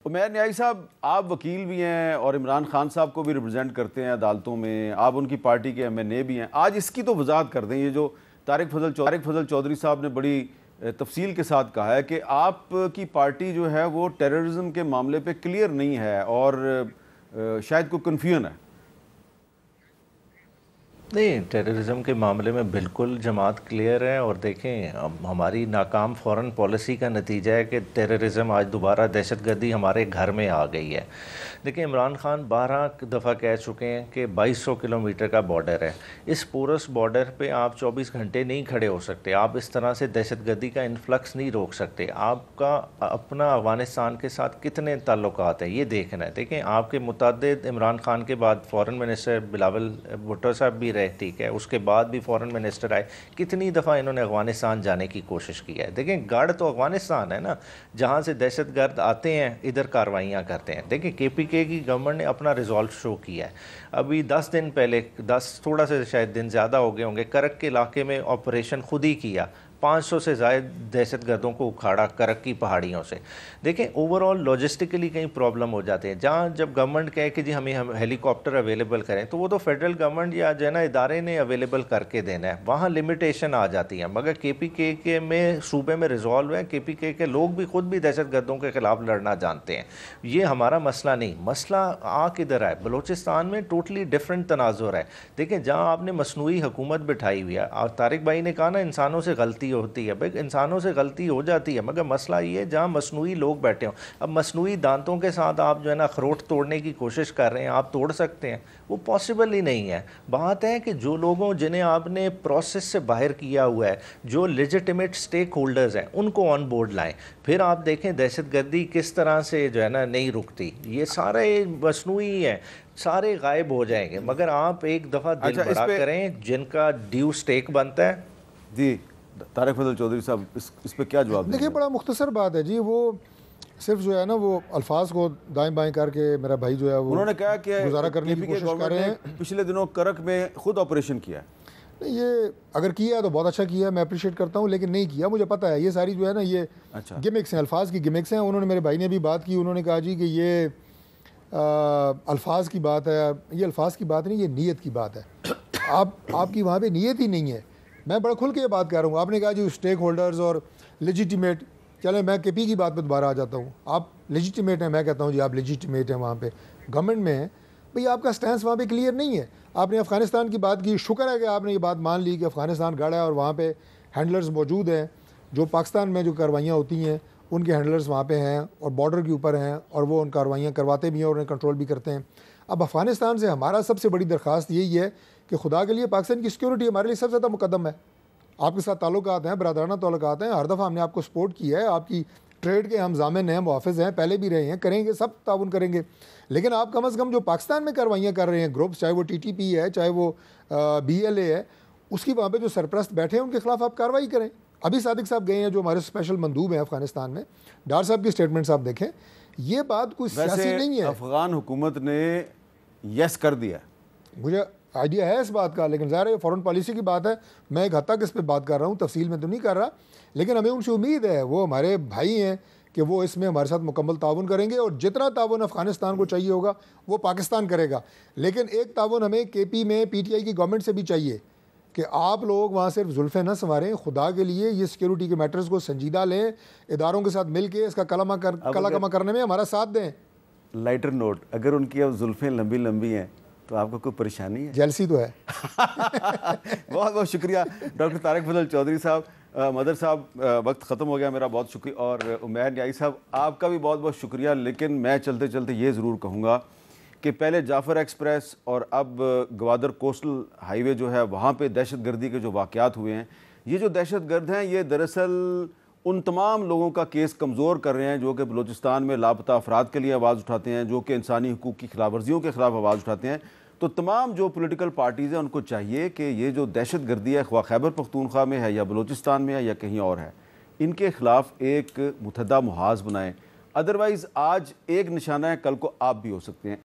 उमैर न्याई साहब, आप वकील भी हैं और इमरान खान साहब को भी रिप्रेजेंट करते हैं अदालतों में, आप उनकी पार्टी के MNA भी हैं। आज इसकी तो वजाहत कर दें, ये जो तारिक फजल चौधरी साहब ने बड़ी तफसील के साथ कहा है कि आपकी पार्टी जो है वो टेररिज्म के मामले पे क्लियर नहीं है और शायद कोई कन्फ्यूजन है। नहीं, टेररिज्म के मामले में बिल्कुल जमात क्लियर है। और देखें, हमारी नाकाम फॉरेन पॉलिसी का नतीजा है कि टेररिज्म आज दोबारा दहशतगर्दी हमारे घर में आ गई है। देखिए, इमरान खान 12 दफ़ा कह चुके हैं कि 2200 किलोमीटर का बॉर्डर है। इस पोरस बॉर्डर पे आप 24 घंटे नहीं खड़े हो सकते। आप इस तरह से दहशतगर्दी का इन्फ्लक्स नहीं रोक सकते। आपका अपना अफ़गानिस्तान के साथ कितने ताल्लुकात हैं ये देखना है। देखें, आपके मुतअद्दिद इमरान खान के बाद फ़ॉरेन मिनिस्टर बिलावल भुट्टो साहब भी रहे, ठीक है, उसके बाद भी फ़ॉरेन मिनिस्टर आए। कितनी दफ़ा इन्होंने अफ़गानिस्तान जाने की कोशिश की है। देखें, गढ़ तो अफ़गानिस्तान है ना, जहाँ से दहशतगर्द आते हैं, इधर कार्रवाइयाँ करते हैं। देखें, KPK की गवर्नमेंट ने अपना रिजॉल्व शो किया है। अभी 10 दिन पहले, 10 थोड़ा से शायद दिन ज़्यादा हो गए होंगे, करक के इलाके में ऑपरेशन खुद ही किया। 500 से ज़ायद दहशतगर्दों को उखाड़ा करक की पहाड़ियों से। देखें, ओवरऑल लॉजिस्टिकली कहीं प्रॉब्लम हो जाते हैं। जहाँ जब गवर्नमेंट कहे कि जी हम हेलीकॉप्टर अवेलेबल करें, तो वो तो फेडरल गवर्नमेंट या जो है ना इदारे ने अवेलेबल करके देना है, वहाँ लिमिटेशन आ जाती है। मगर KPK के में सूबे में रिजॉल्व है। KPK के लोग भी खुद भी दहशतगर्दों के ख़िलाफ़ लड़ना जानते हैं। ये हमारा मसला नहीं। मसला आ किधर है? बलूचिस्तान में टोटली डिफरेंट तनाजुर है। देखें, जहाँ आपने मसनूई हुकूमत बिठाई हुई है, और तारिक भाई ने कहा ना इंसानों से गलती होती है। भाई, इंसानों से गलती हो जाती है, मगर मसला ये है जहाँ मसनूई लोग बैठे हों। अब मसनूई दांतों के साथ आप जो है ना अखरोट तोड़ने की कोशिश कर रहे हैं, आप तोड़ सकते हैं, वो पॉसिबल ही नहीं है। बात है कि जो लोगों जिन्हें आपने प्रोसेस से बाहर किया हुआ है, जो लेजिटिमेट स्टेक होल्डर्स हैं, उनको ऑन बोर्ड लाएं। फिर आप देखें दहशतगर्दी किस तरह से जो है ना नहीं रुकती। ये सारे मसनूई है, सारे गायब हो जाएंगे। मगर आप एक दफ़ा दिल बड़ा करें, जिनका ड्यू स्टेक बनता है। जी, तारिक फजल चौधरी साहब, इस पे क्या जवाब? देखिए, बड़ा मुख्तसर बात है जी। वो सिर्फ जो है ना वो अल्फाज को दाएं बाएं करके मेरा भाई जो है वो उन्होंने कहा कि गुजारा करने की कोशिश कर रहे हैं। पिछले दिनों करक में खुद ऑपरेशन किया है। नहीं, ये अगर किया है तो बहुत अच्छा किया है, मैं अप्रिशिएट करता हूँ। लेकिन नहीं किया, मुझे पता है ये सारी जो है ना ये गिमिक्स हैं, अल्फाज की गिमिक्स हैं। उन्होंने, मेरे भाई ने भी बात की, उन्होंने कहा जी कि ये अल्फाज की बात है। ये अल्फाज की बात नहीं, ये नीयत की बात है। आपकी वहाँ पे नीयत ही नहीं है। मैं बड़ा खुल के ये बात कर रहा हूँ। आपने कहा जी स्टेक होल्डर्स और लेजिटिमेट, चले मैं KP की बात पे दोबारा आ जाता हूँ। आप लेजिटिमेट हैं, मैं कहता हूँ जी आप लेजिटिमेट हैं, वहाँ पे गवर्नमेंट में है। भाई, आपका स्टैंस वहाँ पे क्लियर नहीं है। आपने अफ़गानिस्तान की बात की, शुक्र है कि आपने ये बात मान ली कि अफ़गानिस्तान गढ़ है और वहाँ पे हैंडलर्स मौजूद हैं। जो पाकिस्तान में जो कार्रवाइयाँ होती हैं उनके हैंडलर्स वहाँ पे हैं और बॉर्डर के ऊपर हैं, और वो उन कार्रवाइयाँ करवाते भी हैं और उन्हें कंट्रोल भी करते हैं। अब अफ़गानिस्तान से हमारा सबसे बड़ी दरख्वास्त यही है कि खुदा के लिए पाकिस्तान की सिक्योरिटी हमारे लिए सबसे ज़्यादा मुकद्दम है। आपके साथ ताल्लुकात हैं, बरादराना ताल्लुकात हैं, हर दफ़ा हमने आपको सपोर्ट किया है। आपकी ट्रेड के हम ज़ामिन हैं, मुहाफ़िज़ हैं, पहले भी रहे हैं, करेंगे, सब ताउन करेंगे। लेकिन आप कम अज़ कम जो पाकिस्तान में कार्रवाइयाँ कर रहे हैं ग्रुप्स, चाहे वो TTP है, चाहे वो BLA है, उसकी वहाँ पे जो सरप्रस्त बैठे हैं उनके खिलाफ आप कार्रवाई करें। अभी सादिक साहब गए हैं, जो हमारे स्पेशल मंदूब हैं अफ़गानिस्तान में। डार साहब की स्टेटमेंट्स आप देखें, ये बात कोई सियासी नहीं है। अफ़गान हुकूमत ने यस कर दिया, मुझे आइडिया है इस बात का, लेकिन ज़ाहिर है फॉरेन पॉलिसी की बात है। मैं एक हद तक इस पर बात कर रहा हूँ, तफसील में तो नहीं कर रहा। लेकिन हमें उनसे उम्मीद है, वो हमारे भाई हैं, कि वो इसमें हमारे साथ मुकम्मल ताउन करेंगे। और जितना ताउन अफ़गानिस्तान को चाहिए होगा वो पाकिस्तान करेगा। लेकिन एक ताउन हमें KP में PTI की गवर्नमेंट से भी चाहिए कि आप लोग वहाँ सिर्फ जुल्फ़े न संवारें। खुदा के लिए ये सिक्योरिटी के मैटर्स को संजीदा लें, इदारों के साथ मिल के इसका कलाकमा करने में हमारा साथ दें। लाइटर नोट, अगर उनकी अब जुल्फ़ें लंबी लंबी हैं तो आपको कोई परेशानी है? जेलसी तो है। बहुत बहुत शुक्रिया डॉक्टर तारिक फजल चौधरी साहब। मदर साहब, वक्त ख़त्म हो गया मेरा, बहुत शुक्रिया। और उमैर न्याई साहब, आपका भी बहुत बहुत शुक्रिया। लेकिन मैं चलते चलते ये ज़रूर कहूँगा कि पहले जाफ़र एक्सप्रेस और अब ग्वादर कोस्टल हाईवे जो है, वहाँ पे दहशतगर्दी के जो वाक़यात हुए हैं, ये जो दहशतगर्द हैं ये दरअसल उन तमाम लोगों का केस कमज़ोर कर रहे हैं जो कि बलूचिस्तान में लापता अफराद के लिए आवाज़ उठाते हैं, जो कि इंसानी हकूक़ की खिलाफ वर्जियों के ख़िलाफ़ आवाज़ उठाते हैं। तो तमाम जो पॉलिटिकल पार्टीज़ हैं उनको चाहिए कि ये जो दहशतगर्दी है, ख्वा खैबर पख्तूनख्वा में है या बलूचिस्तान में है या कहीं और है, इनके ख़िलाफ़ एक मुतहदा मुहाज़ बनाएँ। अदरवाइज़ आज एक निशाना है, कल को आप भी हो सकते हैं।